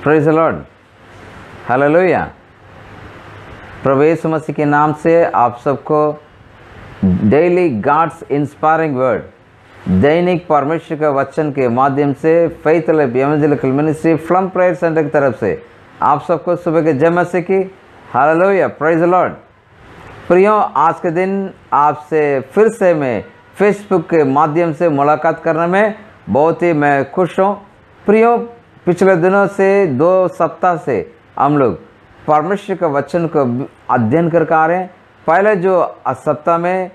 Praise the lord, hallelujah. प्रभु यीशु मसीह के नाम से आप सबको डेली गॉड्स इंस्पायरिंग वर्ड, दैनिक परमेश्वर के वचन के माध्यम से फेथ एवेंजेलिकल मिनिस्ट्री फ्लम प्रेयर सेंटर की तरफ से आप सबको सुबह के जय मसीह की, हालेलुया, प्रेज द लॉर्ड। प्रियो, आज के दिन आपसे फिर से मैं फेसबुक के माध्यम से मुलाकात करने में बहुत ही मैं खुश हूँ। प्रियो, पिछले दिनों से 2 सप्ताह से हम लोग परमेश्वर के वचन को अध्ययन करके आ रहे हैं। पहले जो सप्ताह में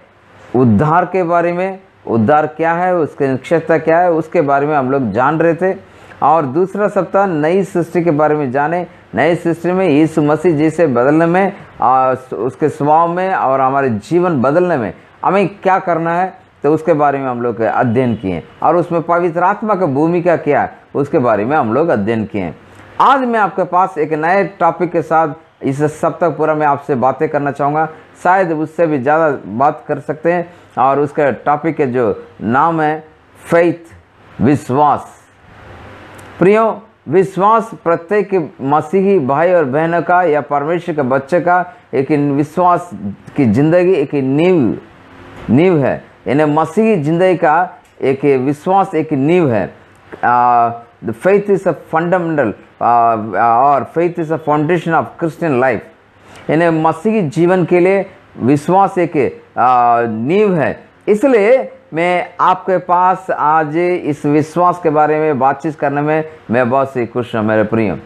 उद्धार के बारे में, उद्धार क्या है, उसकी निश्चयता क्या है, उसके बारे में हम लोग जान रहे थे। और दूसरा सप्ताह नई सृष्टि के बारे में जाने, नई सृष्टि में यीशु मसीह जी से बदलने में, उसके स्वभाव में और हमारे जीवन बदलने में हमें क्या करना है, तो उसके बारे में हम लोग अध्ययन किए। और उसमें पवित्र आत्मा की भूमिका क्या है, उसके बारे में हम लोग अध्ययन किए। आज मैं आपके पास एक नए टॉपिक के साथ इस सप्ताह पूरा मैं आपसे बातें करना चाहूँगा। शायद उससे भी ज़्यादा बात कर सकते हैं। और उसका टॉपिक के जो नाम है फेथ, विश्वास। प्रियो, विश्वास प्रत्येक मसीही भाई और बहनों का या परमेश्वर के बच्चे का एक विश्वास की जिंदगी एक नींव है। यानी मसीही जिंदगी का एक विश्वास एक नींव है। The faith is a fundamental और faith is a foundation of Christian life. यानी मसीही जीवन के लिए विश्वास एक नींव है। इसलिए मैं आपके पास आज इस विश्वास के बारे में बातचीत करने में मैं बहुत ही खुश हूँ। मेरे प्रिय,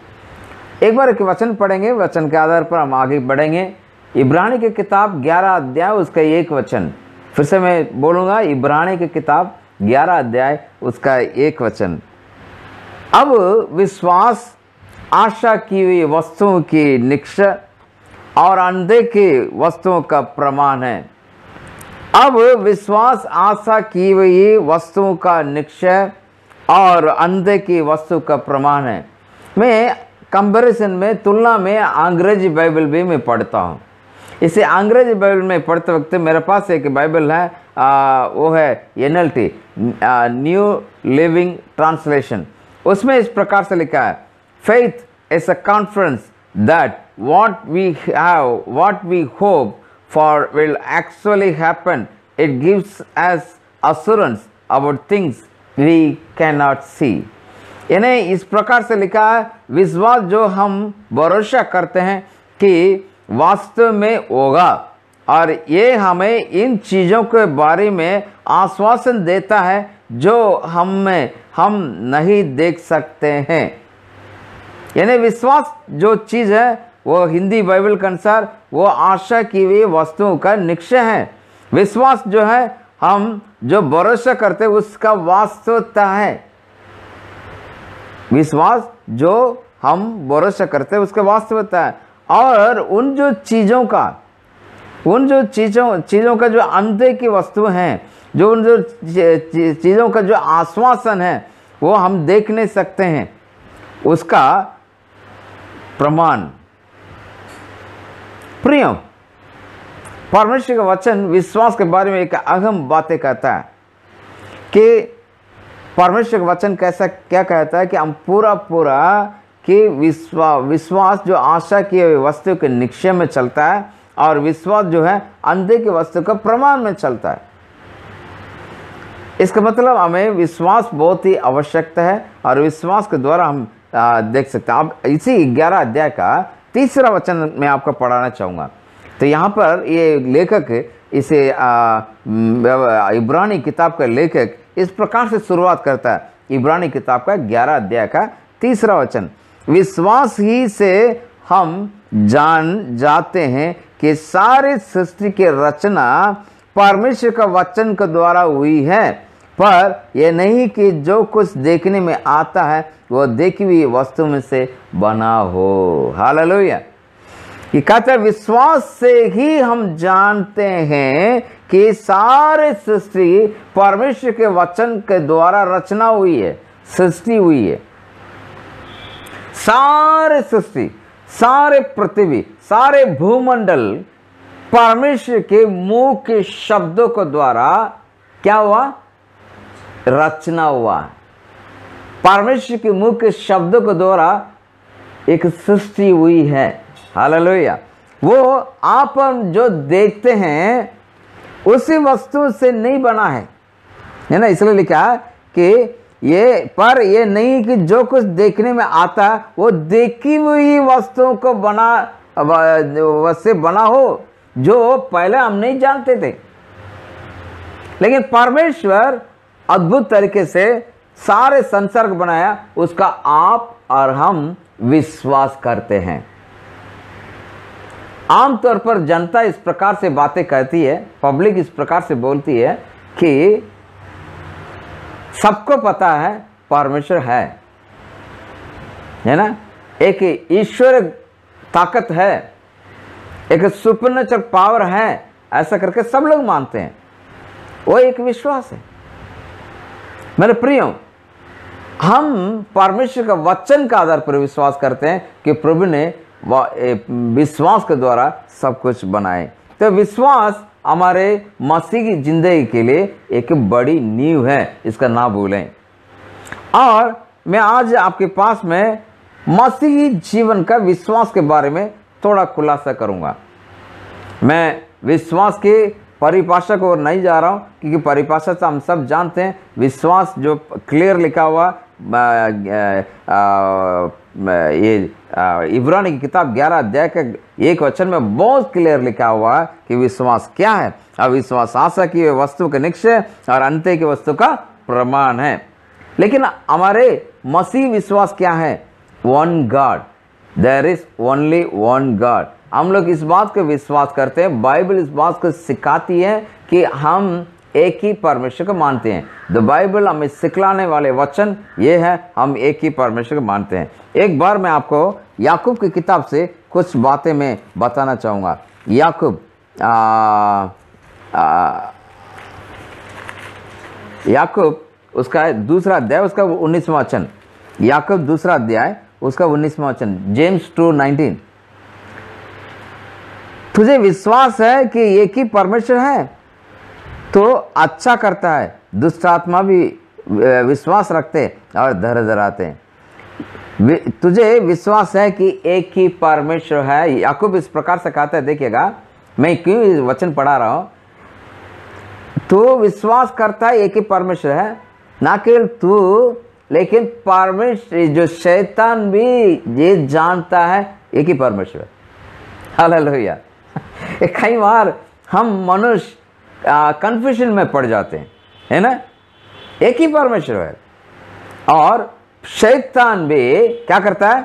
एक बार एक वचन पढ़ेंगे, वचन के आधार पर हम आगे बढ़ेंगे। इब्रानी की किताब 11 अध्याय उसका 1 वचन, फिर से मैं बोलूँगा, इब्रानी की किताब 11 अध्याय उसका 1 वचन। अब विश्वास आशा की हुई वस्तुओं की निश्चय और अनदेखी वस्तुओं का प्रमाण है। अब विश्वास आशा की हुई वस्तुओं का निश्चय और अनदेखी वस्तु का प्रमाण है। मैं कंपैरिजन में, तुलना में अंग्रेजी बाइबल भी मैं पढ़ता हूँ। इसे अंग्रेजी बाइबल में पढ़ते वक्त मेरे पास एक बाइबल है, वो है NLT, न्यू लिविंग ट्रांसलेशन। उसमें इस प्रकार से लिखा है, faith is a confidence that what we hope for will actually happen. It gives us assurance about things we cannot see. यानी इस प्रकार से लिखा है, विश्वास जो हम भरोसा करते हैं कि वास्तव में होगा, और ये हमें इन चीज़ों के बारे में आश्वासन देता है जो हम नहीं देख सकते हैं। यानी विश्वास जो चीज़ है वो हिंदी बाइबल के अनुसार वो आशा की हुई वस्तुओं का निश्चय है। विश्वास जो है हम जो भरोसा करते हैं उसका वास्तवता है। विश्वास जो हम भरोसा करते हैं उसका वास्तवता है। और उन चीज़ों का जो अनदेखी वस्तु हैं, जो उन चीज़ों का जो आश्वासन है वो हम देख नहीं सकते हैं, उसका प्रमाण। प्रियो, परमेश्वर का वचन विश्वास के बारे में एक अहम बातें कहता है कि परमेश्वर का वचन क्या कहता है कि हम पूरा कि विश्वास जो आशा की वस्तु के निश्चय में चलता है, और विश्वास जो है अनदेखी वस्तु का प्रमाण में चलता है। इसका मतलब हमें विश्वास बहुत ही आवश्यकता है, और विश्वास के द्वारा हम देख सकते हैं। अब इसी 11 अध्याय का 3रा वचन मैं आपको पढ़ाना चाहूँगा। तो यहाँ पर ये लेखक, इसे इब्रानी किताब का लेखक इस प्रकार से शुरुआत करता है। इब्रानी किताब का 11 अध्याय का 3रा वचन, विश्वास ही से हम जान जाते हैं कि सारी सृष्टि की रचना परमेश्वर का वचन के द्वारा हुई है, पर यह नहीं कि जो कुछ देखने में आता है वो देखी हुई वस्तु में से बना हो। हालेलुया। ये कहता है विश्वास से ही हम जानते हैं कि सारे सृष्टि परमेश्वर के वचन के द्वारा रचना हुई है, सृष्टि हुई है। सारे सृष्टि, सारे पृथ्वी, सारे भूमंडल परमेश्वर के मुंह के शब्दों के द्वारा क्या हुआ? रचना हुआ। परमेश्वर के मुंह के शब्दों के द्वारा एक सृष्टि हुई है। हालेलुया। वो आप जो देखते हैं उसी वस्तु से नहीं बना है ना। इसलिए लिखा कि ये नहीं कि जो कुछ देखने में आता वो देखी हुई वस्तुओं को से बना हो, जो पहले हम नहीं जानते थे। लेकिन परमेश्वर अद्भुत तरीके से सारे संसार को बनाया, उसका आप और हम विश्वास करते हैं। आमतौर पर जनता इस प्रकार से बातें कहती है, पब्लिक इस प्रकार से बोलती है कि सबको पता है परमेश्वर है ना, एक ईश्वर ताकत है, एक सुपरनेचुरल पावर है, ऐसा करके सब लोग मानते हैं। वो एक विश्वास है। मेरे प्रियो, हम परमेश्वर का वचन का आधार पर विश्वास करते हैं कि प्रभु ने विश्वास के द्वारा सब कुछ बनाए। तो विश्वास हमारे मसीह की जिंदगी के लिए एक बड़ी नींव है, इसका ना भूलें। और मैं आज आपके पास में मसीही जीवन का विश्वास के बारे में थोड़ा खुलासा करूंगा। मैं विश्वास की परिभाषा को नहीं जा रहा हूं, क्योंकि परिभाषा से हम सब जानते हैं। विश्वास जो क्लियर लिखा हुआ ये इब्रानी की किताब 11 अध्याय के 1 वचन में बहुत क्लियर लिखा हुआ है कि विश्वास क्या है। अब विश्वास आशा की वस्तु का निश्चय और अंत्य की वस्तु का प्रमाण है। लेकिन हमारे मसीह विश्वास क्या है? One God, there is only one God. हम लोग इस बात को विश्वास करते हैं, बाइबल इस बात को सिखाती है कि हम एक ही परमेश्वर को मानते हैं। द बाइबल हमें सिखलाने वाले वचन ये है, हम एक ही परमेश्वर को मानते हैं। एक बार मैं आपको याकूब की किताब से कुछ बातें मैं बताना चाहूँगा। याकूब याकूब उसका दूसरा अध्याय, उसका 19वां वचन। याकूब दूसरा अध्याय, उसका 19वां वचन, जेम्स 2:19। तुझे विश्वास है कि एक ही परमेश्वर है तो अच्छा करता है, दुष्ट आत्मा भी विश्वास रखते और धैर्य धराते हैं। तुझे विश्वास है कि एक ही परमेश्वर है। याकूब इस प्रकार से कहता है, देखिएगा मैं क्यों इस वचन पढ़ा रहा हूं। तू विश्वास करता है एक ही परमेश्वर है, ना केवल तू, लेकिन परमेश्वर जो शैतान भी ये जानता है एक ही परमेश्वर है। हालेलुया। कई बार हम मनुष्य कंफ्यूजन में पड़ जाते हैं, है ना। एक ही परमेश्वर है और शैतान भी क्या करता है?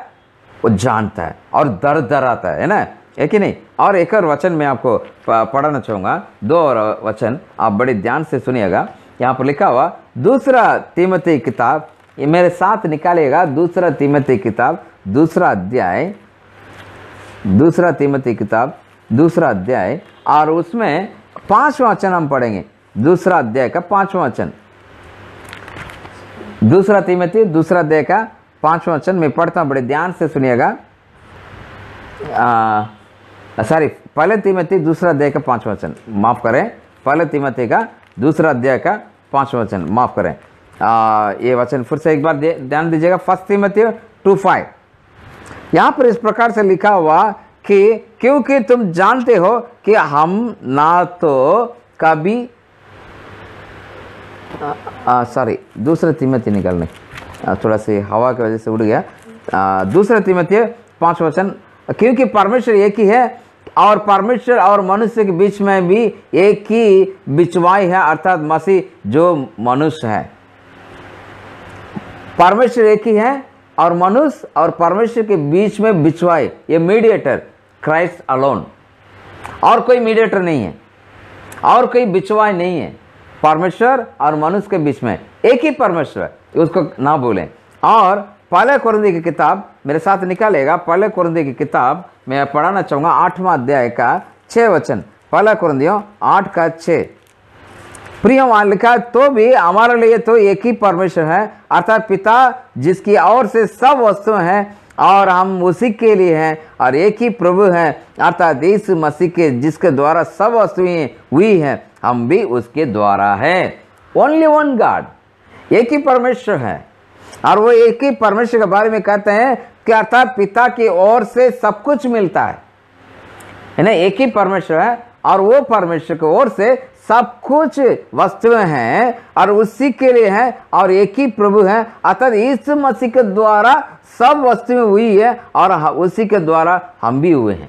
वो जानता है और डर डराता है ना, एक ही नहीं। और एक और वचन मैं आपको पढ़ाना चाहूंगा, 2 और वचन आप बड़े ध्यान से सुनिएगा। यहाँ पर लिखा हुआ दूसरा तीमुथी किताब, ये मेरे साथ निकालिएगा। दूसरा तीमुथी किताब दूसरा अध्याय, दूसरा तीमुथी किताब दूसरा अध्याय, और उसमें 5वां वचन हम पढ़ेंगे। दूसरा अध्याय का 5वां वचन, दूसरा तीमुथी दूसरा अध्याय का 5वां वचन मैं पढ़ता हूं, बड़े ध्यान से सुनिएगा। पहले तीमुथी दूसरा अध्याय का 5वां वचन, माफ करें, पहले तीमुथी का दूसरा अध्याय का 5वां वचन, माफ करें। ये वचन फिर से एक बार ध्यान दीजिएगा। 1 तीमुथी 2:5। यहां पर इस प्रकार से लिखा हुआ कि क्योंकि तुम जानते हो कि हम ना तो कभी दूसरा तीमुथी निकालने, थोड़ा सी हवा की वजह से उड़ गया। दूसरा तीमुथी 5 वचन, क्योंकि परमेश्वर एक ही है और परमेश्वर और मनुष्य के बीच में भी एक ही बिचवाई है, अर्थात मसीह जो मनुष्य है। परमेश्वर एक ही है और मनुष्य और परमेश्वर के बीच में बिचवाई, ये मीडिएटर क्राइस्ट अलोन, और कोई मीडिएटर नहीं है और कोई बिचवाई नहीं है। परमेश्वर और मनुष्य के बीच में एक ही परमेश्वर है, उसको ना भूलें। और पहले कुरिन्थियों की किताब मेरे साथ निकालेगा। पहले कुरिन्थियों की किताब मैं पढ़ाना चाहूंगा 8वां अध्याय का 6 वचन। पहले कुरिन्थियों 8 का 6। प्रिय, वहां लिखा, तो भी हमारे लिए तो एक ही परमेश्वर है, अर्थात पिता, जिसकी ओर से सब वस्तुएं हैं और हम उसी के लिए हैं, और एक ही प्रभु है, अर्थात यीशु मसीह के, जिसके द्वारा सब वस्तुएं हुई हैं, हम भी उसके द्वारा है। ओनली वन गॉड, एक ही परमेश्वर है। और वो एक ही परमेश्वर के बारे में कहते हैं कि अर्थात पिता की ओर से सब कुछ मिलता है ना। एक ही परमेश्वर है और वो परमेश्वर की ओर से सब कुछ वस्तुएं हैं और उसी के लिए है, और एक ही प्रभु है, अर्थात यीशु मसीह के द्वारा सब वस्तुएं हुई है और उसी के द्वारा हम भी हुए हैं।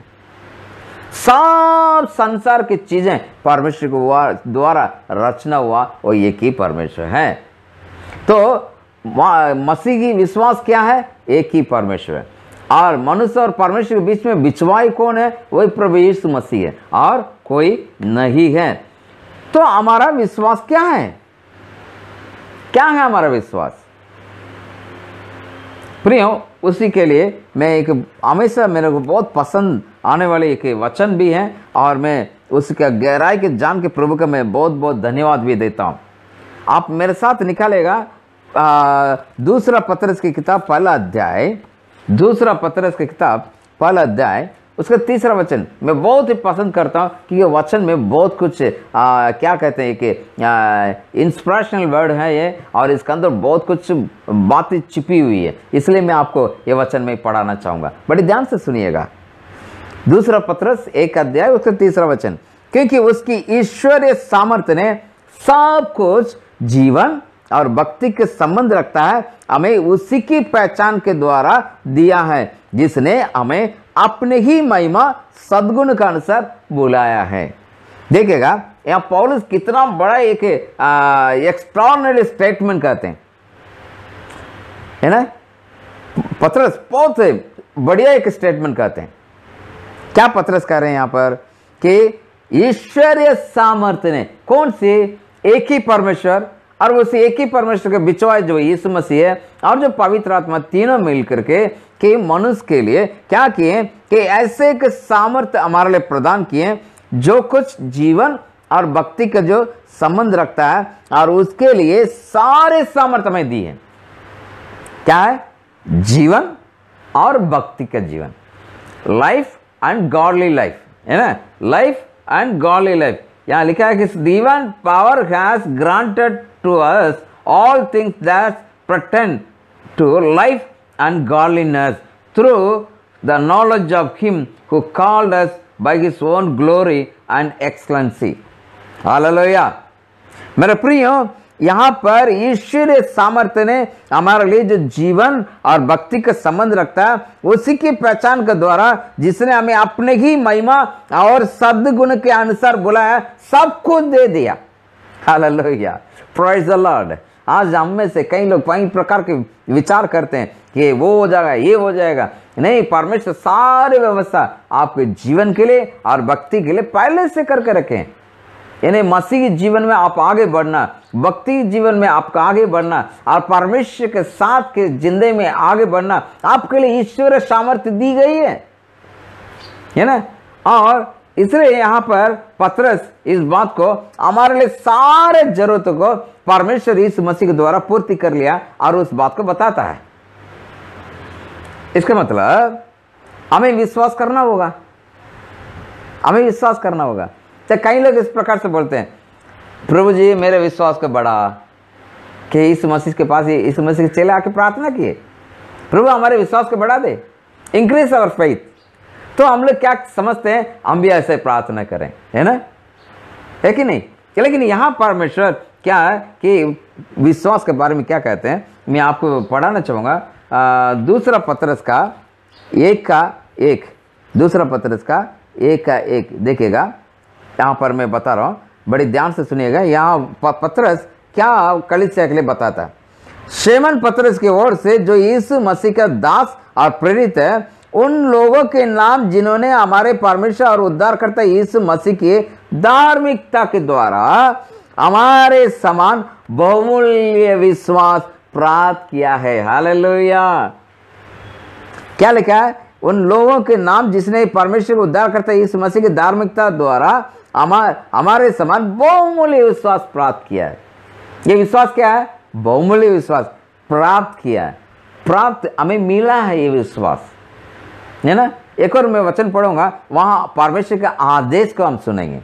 सब संसार की चीजें परमेश्वर के द्वारा रचना हुआ वो एक ही परमेश्वर है। तो मसीह की विश्वास क्या है? एक ही परमेश्वर है, और मनुष्य और परमेश्वर के बीच में बिचवाई कौन है? वही प्रभु यीशु मसीह है और कोई नहीं है। तो हमारा विश्वास क्या है? क्या है हमारा विश्वास? प्रियो, उसी के लिए मैं एक हमेशा मेरे को बहुत पसंद आने वाले एक वचन भी है, और मैं उसका गहराई के जान के प्रभु का मैं बहुत बहुत धन्यवाद भी देता हूं। आप मेरे साथ निकालेगा दूसरा पतरस की किताब पहला अध्याय, दूसरा पतरस की किताब पहला अध्याय उसका 3 वचन मैं बहुत ही पसंद करता हूं, कि ये वचन में बहुत कुछ क्या कहते हैं कि इंस्पिरेशनल वर्ड है ये, और इसके अंदर बहुत कुछ बातें छिपी हुई है, इसलिए मैं आपको ये वचन में पढ़ाना चाहूंगा। बड़ी ध्यान से सुनिएगा। दूसरा पतरस 1 अध्याय उसका 3 वचन, क्योंकि उसकी ईश्वरीय सामर्थ्य ने सब कुछ जीवन और भक्ति के संबंध रखता है, हमें उसी की पहचान के द्वारा दिया है, जिसने हमें अपने ही महिमा सद्गुण के अनुसार बुलाया है। देखिएगा यहाँ पौलुस कितना बड़ा एक एक्स्ट्राऑर्डिनरी स्टेटमेंट कहते हैं, है ना। पतरस बहुत बढ़िया एक स्टेटमेंट कहते हैं। क्या पतरस कह रहे हैं यहाँ पर? कि ईश्वरीय सामर्थ्य ने, कौन सी? एक ही परमेश्वर, और उस एक ही परमेश्वर के बिचवाए जो यीशु मसीह है और जो पवित्र आत्मा, तीनों मिल करके कि मनुष्य के लिए क्या किए कि ऐसे एक सामर्थ्य हमारे लिए प्रदान किए जो कुछ जीवन और भक्ति का जो संबंध रखता है, और उसके लिए सारे सामर्थ्य हमें दी है। क्या है? जीवन और भक्ति का जीवन, लाइफ एंड गॉडली लाइफ, है ना। लाइफ एंड गॉडली लाइफ यहाँ लिखा है कि divine power has granted to us all things that pertain to life and godliness through the knowledge of him who called us by his own glory and excellency. Hallelujah. मेरे प्रियो, यहाँ पर ईश्वरीय सामर्थ्य ने हमारे लिए जो जीवन और भक्ति का संबंध रखता है, उसी की पहचान के द्वारा जिसने हमें अपने ही महिमा और सद्गुण के अनुसार बुलाया, सब कुछ दे दिया। Hallelujah, praise the Lord. आज हम में से कई लोग कई प्रकार के विचार करते हैं कि वो हो जाएगा, ये हो जाएगा। नहीं, परमेश्वर सारी व्यवस्था आपके जीवन के लिए और भक्ति के लिए पहले से करके रखे हैं। यानी मसीही जीवन में आप आगे बढ़ना, भक्ति जीवन में आपका आगे बढ़ना और परमेश्वर के साथ के जिंदगी में आगे बढ़ना आपके लिए ईश्वर सामर्थ्य दी गई है ना। और इसलिए यहाँ पर पतरस इस बात को, हमारे लिए सारे जरूरतों को परमेश्वर यीशु मसीह के द्वारा पूर्ति कर लिया और उस बात को बताता है। इसका मतलब हमें विश्वास करना होगा, हमें विश्वास करना होगा। तो कई लोग इस प्रकार से बोलते हैं, प्रभु जी मेरे विश्वास को बढ़ा, कि यीशु मसीह के पास यीशु मसीह के चेले आके प्रार्थना किए, प्रभु हमारे विश्वास को बढ़ा दे, इंक्रीज आवर फेथ। तो हम लोग क्या समझते हैं, हम भी ऐसे प्रार्थना करें, है ना, है कि नहीं। लेकिन यहाँ परमेश्वर क्या है कि विश्वास के बारे में क्या कहते हैं, मैं आपको पढ़ाना चाहूँगा। दूसरा पतरस का 1:1, दूसरा पतरस का 1:1 देखिएगा। यहाँ पर मैं बता रहा हूँ, बड़ी ध्यान से सुनिएगा। यहाँ पतरस क्या कलीसिया के लिए बताता है। शेमन पतरस की ओर से जो यीशु मसीह का दास और प्रेरित है, उन लोगों के नाम जिन्होंने हमारे परमेश्वर और उद्धारकर्ता यीशु मसीह की धार्मिकता के द्वारा हमारे समान बहुमूल्य विश्वास प्राप्त किया है। हालेलुया। क्या लिखा है? उन लोगों के नाम जिसने परमेश्वर उद्धारकर्ता यीशु मसीह की धार्मिकता द्वारा हमारे समान बहुमूल्य विश्वास प्राप्त किया है। ये विश्वास क्या है? बहुमूल्य विश्वास प्राप्त किया है, प्राप्त हमें मिला है ये विश्वास, है ना। एक और मैं वचन पढ़ूंगा, वहां परमेश्वर के आदेश को हम सुनेंगे।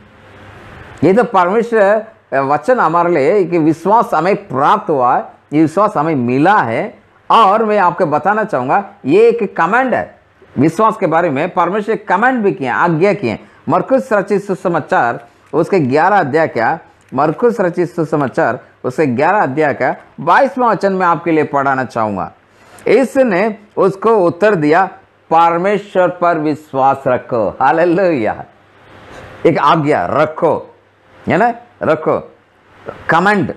ये तो परमेश्वर वचन हमारे लिए कि विश्वास हमें प्राप्त हुआ है, ये विश्वास हमें मिला है और मैं आपको बताना चाहूंगा ये एक कमांड है विश्वास के बारे में। परमेश्वर कमांड भी किए, आज्ञा किए। मरकुस रचित सुसमाचार उसके 11 अध्याय का, मरकुस रचित सुसमाचार उसके 11 अध्याय का 22वां वचन में आपके लिए पढ़ाना चाहूंगा। इसने उसको उत्तर दिया, परमेश्वर पर विश्वास रखो। हालेलुया। एक आज्ञा रखो, है ना, रखो। कमांड,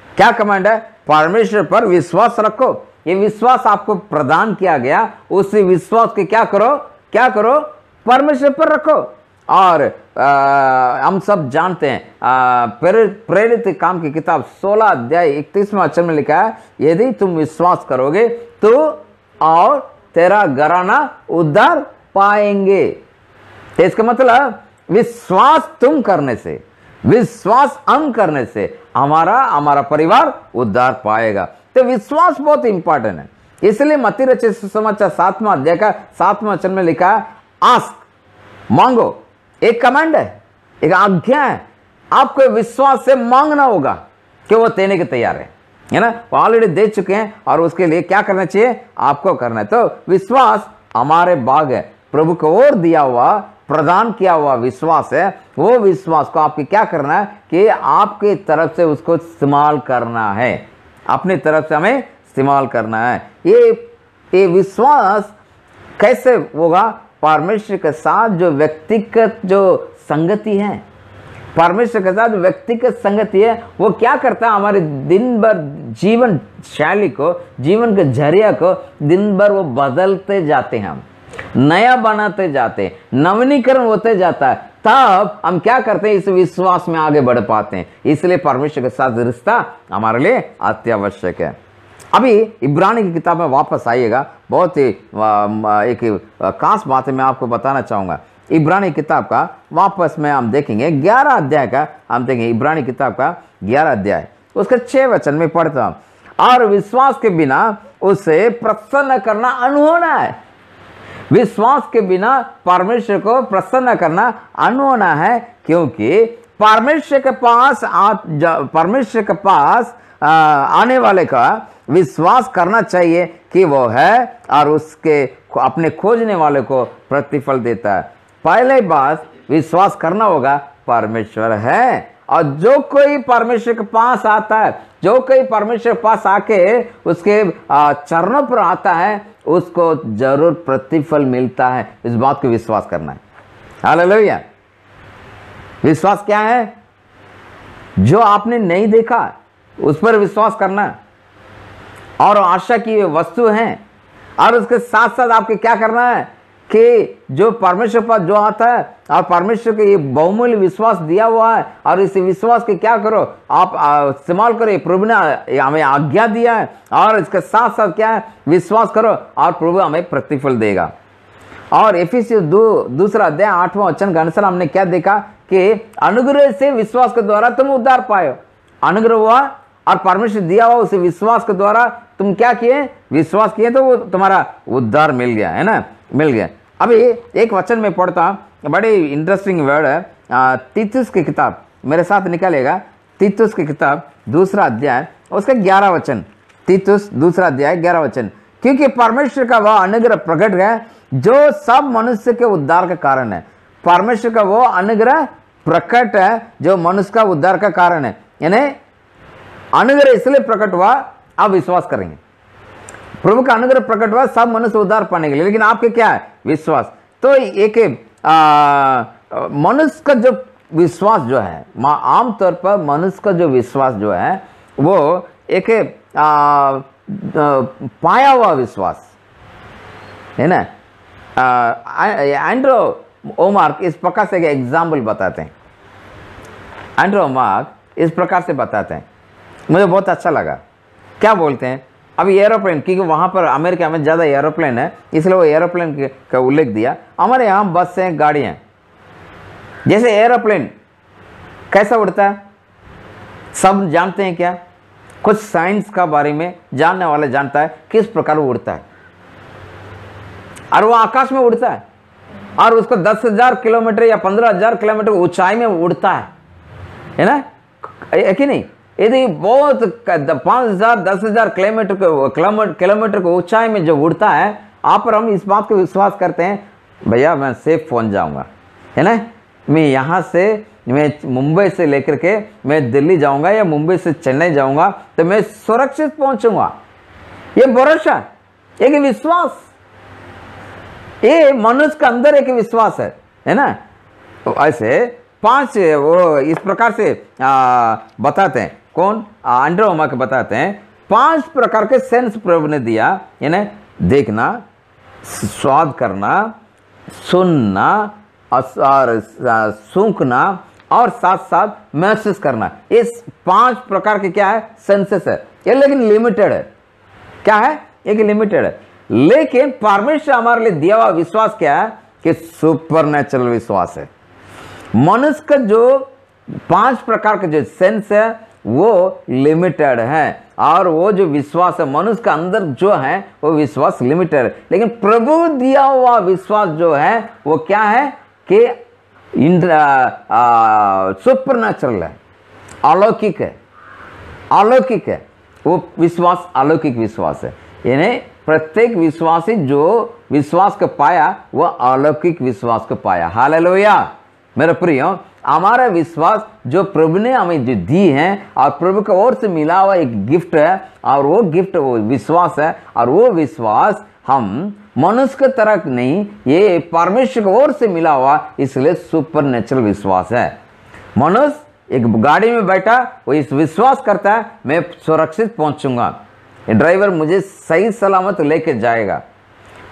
क्या कमांड है? परमेश्वर पर विश्वास रखो। ये विश्वास आपको प्रदान किया गया, उस विश्वास के क्या करो, क्या करो? परमेश्वर पर रखो। और हम सब जानते हैं प्रेरित काम की किताब 16 अध्याय 31वां वचन में लिखा है, यदि तुम विश्वास करोगे तो और तेरा घराना उद्धार पाएंगे। तो इसका मतलब विश्वास तुम करने से, विश्वास हम करने से हमारा परिवार उद्धार पाएगा। तो विश्वास बहुत इंपॉर्टेंट है। इसलिए मत्ती रचित सुसमाचार 7वां अध्याय का 7वां वचन में लिखा है, आस्क, मांगो। एक कमांड है, एक आज्ञा है। आपको विश्वास से मांगना होगा कि वो देने के तैयार है ना। वो ऑलरेडी दे चुके हैं और उसके लिए क्या करना चाहिए? आपको करना है। तो विश्वास हमारे भाग है, प्रभु को और दिया हुआ, प्रदान किया हुआ विश्वास है। वो विश्वास को आपके क्या करना है कि आपके तरफ से उसको इस्तेमाल करना है, अपनी तरफ से हमें इस्तेमाल करना है। ये विश्वास कैसे होगा? परमेश्वर के साथ जो व्यक्तिगत जो संगति है, परमेश्वर के साथ व्यक्तिगत संगति है, वो क्या करता है? हमारे दिन भर जीवन शैली को, जीवन के जरिया को दिन भर वो बदलते जाते हैं, हम नया बनाते जाते हैं, नवीनीकरण होते जाता है। तब हम क्या करते हैं? इस विश्वास में आगे बढ़ पाते हैं। इसलिए परमेश्वर के साथ रिश्ता हमारे लिए अत्यावश्यक है। अभी इब्रानी की किताब में वापस आइएगा, बहुत ही एक खास बात मैं आपको बताना चाहूंगा। इब्रानी किताब का वापस में हम देखेंगे 11 अध्याय का, हम देखेंगे इब्रानी किताब का 11 अध्याय उसके 6 वचन में पढ़ता हूं, और विश्वास के बिना उसे प्रसन्न करना अनहोना है। विश्वास के बिना परमेश्वर को प्रसन्न करना अनहोना है, क्योंकि परमेश्वर के पास आने वाले का विश्वास करना चाहिए कि वो है, और उसके अपने खोजने वाले को प्रतिफल देता है। पहले बात विश्वास करना होगा, परमेश्वर है, और जो कोई परमेश्वर के पास आता है, जो कोई परमेश्वर के पास आके उसके चरणों पर आता है, उसको जरूर प्रतिफल मिलता है। इस बात को विश्वास करना है। हालेलुया। विश्वास क्या है? जो आपने नहीं देखा उस पर विश्वास करना, और आशा की वस्तु है। और उसके साथ साथ आपके क्या करना है कि जो परमेश्वर पर जो आता है, और परमेश्वर के ये बहुमूल्य विश्वास दिया हुआ है, और इस विश्वास के क्या करो, आप इस्तेमाल करो। प्रभु ने हमें आज्ञा दिया है, और इसके साथ साथ क्या है? विश्वास करो, और प्रभु हमें प्रतिफल देगा। और इफिसियों 2 अध्याय 8वां वचन के अनुसार हमने क्या देखा कि अनुग्रह से विश्वास के द्वारा तुम उद्धार पाए। अनुग्रह हुआ और परमेश्वर दिया हुआ, उसे विश्वास के द्वारा तुम क्या किए? विश्वास किए, तो वो तुम्हारा उद्धार मिल गया, है ना, मिल गया। अभी एक वचन में पढ़ता, बड़े इंटरेस्टिंग वर्ड है। तीतुस की किताब मेरे साथ निकालेगा, तीतुस की किताब 2 अध्याय उसका 11 वचन। तीतुस 2 अध्याय 11 वचन। क्योंकि परमेश्वर का वह अनुग्रह प्रकट है जो सब मनुष्य के उद्धार का कारण है। परमेश्वर का वो अनुग्रह प्रकट है जो मनुष्य का उद्धार का कारण है। यानी अनुग्रह इसलिए प्रकट हुआ, आप विश्वास करेंगे। प्रभु का अनुग्रह प्रकट हुआ सब मनुष्य उद्धार पाने के लिए, लेकिन आपके क्या है? विश्वास। तो एक मनुष्य का जो विश्वास जो है, आमतौर पर मनुष्य का जो विश्वास जो है वो एक पाया हुआ विश्वास है ना। एंड्रो ओमार्क इस प्रकार से एक एग्जाम्पल बताते हैं। एंड्रो ओमार्क इस प्रकार से बताते हैं, मुझे बहुत अच्छा लगा। क्या बोलते हैं? अभी एरोप्लेन, क्योंकि वहां पर अमेरिका में ज्यादा एरोप्लेन है, इसलिए वो एरोप्लेन का उल्लेख दिया। हमारे यहाँ बस हैं, गाड़ियां। जैसे एरोप्लेन कैसा उड़ता है सब जानते हैं क्या? कुछ साइंस का बारे में जानने वाले जानता है किस प्रकार वो उड़ता है, और वो आकाश में उड़ता है, और उसको 10,000 किलोमीटर या 15,000 किलोमीटर ऊंचाई में उड़ता है ना, है कि नहीं? यदि बहुत 5,000 10,000 किलोमीटर को ऊंचाई में जो उड़ता है, आप और हम इस बात को विश्वास करते हैं, भैया मैं सेफ पहुंच जाऊंगा, है ना, मैं यहां से, मैं मुंबई से लेकर के मैं दिल्ली जाऊंगा या मुंबई से चेन्नई जाऊंगा तो मैं सुरक्षित पहुंचूंगा। ये भरोसा, एक विश्वास, ये मनुष्य के अंदर एक विश्वास है ना। तो ऐसे 5 वो इस प्रकार से बताते हैं, कौन एंड्रयू वोमाक के बताते हैं 5 प्रकार के सेंस प्रभु ने दिया, यानी देखना, स्वाद करना, सुनना और सूंघना और साथ साथ महसूस करना। इस 5 प्रकार के क्या है, सेंसेस है ये, लेकिन लिमिटेड है। क्या है, एक लिमिटेड है। लेकिन परमेश्वर हमारे लिए दिया हुआ विश्वास क्या है कि सुपर नेचुरल विश्वास है। मनुष्य का जो 5 प्रकार के जो सेंस है वो लिमिटेड है, और वो जो विश्वास है मनुष्य का अंदर जो है वो विश्वास लिमिटेड है। लेकिन प्रभु दिया हुआ विश्वास जो है वो क्या है कि सुपर नेचुरल है, अलौकिक है, अलौकिक है। वो विश्वास अलौकिक विश्वास है, यानी प्रत्येक विश्वासी जो विश्वास को पाया वो अलौकिक विश्वास को पाया। हालेलुया। मेरे प्रियो, हमारा विश्वास जो प्रभु ने हमें जो दी है और प्रभु की ओर से मिला हुआ एक गिफ्ट है, और वो गिफ्ट वो विश्वास है, और वो विश्वास हम मनुष्य की तरह नहीं, ये परमेश्वर की ओर से मिला हुआ, इसलिए सुपर नेचुरल विश्वास है। मनुष्य एक गाड़ी में बैठा, वो इस विश्वास करता है मैं सुरक्षित पहुंचूंगा, ड्राइवर मुझे सही सलामत लेके जाएगा,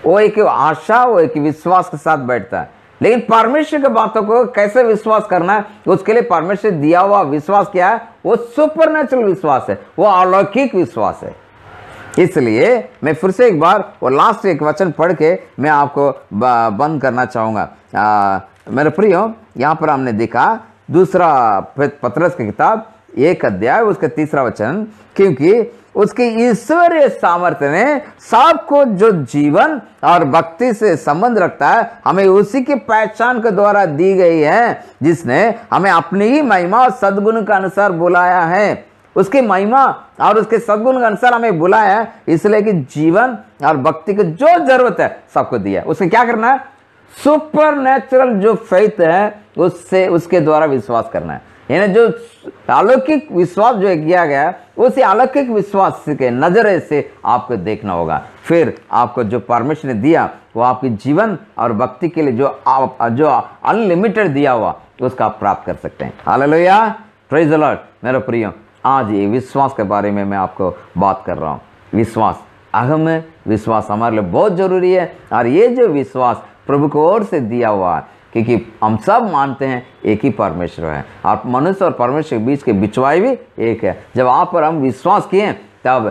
वो एक आशा, वो एक विश्वास के साथ बैठता है। लेकिन परमेश्वर की बातों को कैसे विश्वास करना है, उसके लिए परमेश्वर दिया हुआ विश्वास क्या है, वो सुपर नेचुरल विश्वास है, वो अलौकिक विश्वास है। इसलिए मैं फिर से एक बार वो लास्ट एक वचन पढ़ के मैं आपको बंद करना चाहूंगा। मेरे प्रियो, यहाँ पर हमने देखा दूसरा पतरस की किताब 1 अध्याय उसका 3 वचन, क्योंकि उसकी ईश्वरीय सामर्थ्य ने सबको जो जीवन और भक्ति से संबंध रखता है हमें उसी की पहचान के द्वारा दी गई है, जिसने हमें अपनी ही महिमा और सद्गुण के अनुसार बुलाया है। उसकी महिमा और उसके सद्गुण के अनुसार हमें बुलाया है, इसलिए कि जीवन और भक्ति की जो जरूरत है सबको दिया। उसे क्या करना है, सुपर नेचुरल जो फेथ है उससे, उसके द्वारा विश्वास करना है। यानी जो अलौकिक विश्वास जो किया गया है, उसी अलौकिक विश्वास के नजरे से आपको देखना होगा। फिर आपको जो परमेश्वर ने दिया वो आपके जीवन और भक्ति के लिए जो अनलिमिटेड दिया हुआ उसका आप प्राप्त कर सकते हैं। Hallelujah, praise the Lord. मेरे प्रियो, आज ये विश्वास के बारे में मैं आपको बात कर रहा हूँ। विश्वास अहम है, विश्वास हमारे लिए बहुत जरूरी है, और ये जो विश्वास प्रभु की ओर से दिया हुआ है, क्योंकि हम सब मानते हैं एक ही परमेश्वर है, और मनुष्य और परमेश्वर के बीच के बिचवाई भी एक है। जब आप पर हम विश्वास किए तब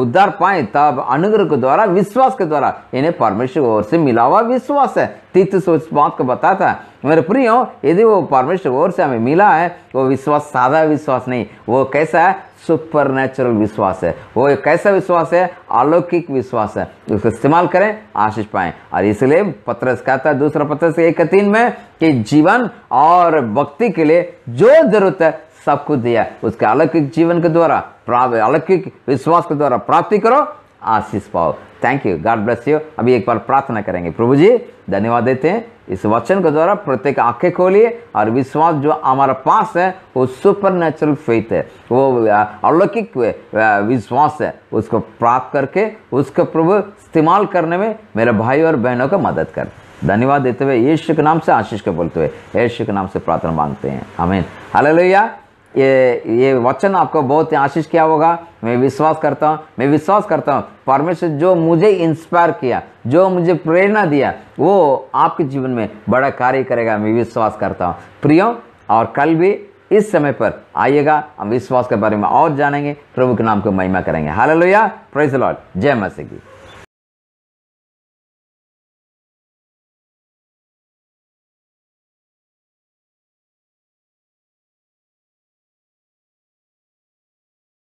उद्धार पाए, तब अनुग्रह के द्वारा, विश्वास के द्वारा, इन्हें परमेश्वर की ओर से मिला हुआ विश्वास है। तीतुस उस बात को बताता है। मेरे प्रियो, यदि वो परमेश्वर की ओर से हमें मिला है, वो विश्वास सादा विश्वास नहीं, वो कैसा है, सुपर नेचुरल विश्वास है। वो कैसा विश्वास है, अलौकिक विश्वास है। उसको इस्तेमाल करें, आशीष पाएं। और इसलिए पतरस कहता है 2 पतरस 1:3 में कि जीवन और भक्ति के लिए जो जरूरत है सबको दिया, उसके अलौकिक जीवन के द्वारा, अलौकिक विश्वास के द्वारा प्राप्ति करो, आशीष पाओ। Thank you, God bless you. अभी एक बार प्रार्थना करेंगे। प्रभु जी, धन्यवाद देते हैं इस वचन के द्वारा, प्रत्येक आंखें खोलिए, और विश्वास जो हमारा पास है वो सुपर नेचुरल फेथ है, वो अलौकिक विश्वास है, उसको प्राप्त करके उसको प्रभु इस्तेमाल करने में मेरे भाई और बहनों को मदद कर। धन्यवाद देते हुए यीशु के नाम से आशीष के बोलते हुए यीशु के नाम से प्रार्थना मांगते हैं, आमीन। हालेलुया। ये वचन आपको बहुत आशीष किया होगा, मैं विश्वास करता हूँ। मैं विश्वास करता हूँ परमेश्वर जो मुझे इंस्पायर किया, जो मुझे प्रेरणा दिया, वो आपके जीवन में बड़ा कार्य करेगा, मैं विश्वास करता हूँ। प्रियो, और कल भी इस समय पर आइएगा, हम विश्वास के बारे में और जानेंगे, प्रभु के नाम को महिमा करेंगे। हालेलुया, प्रेज द लॉर्ड, जय मसीह की।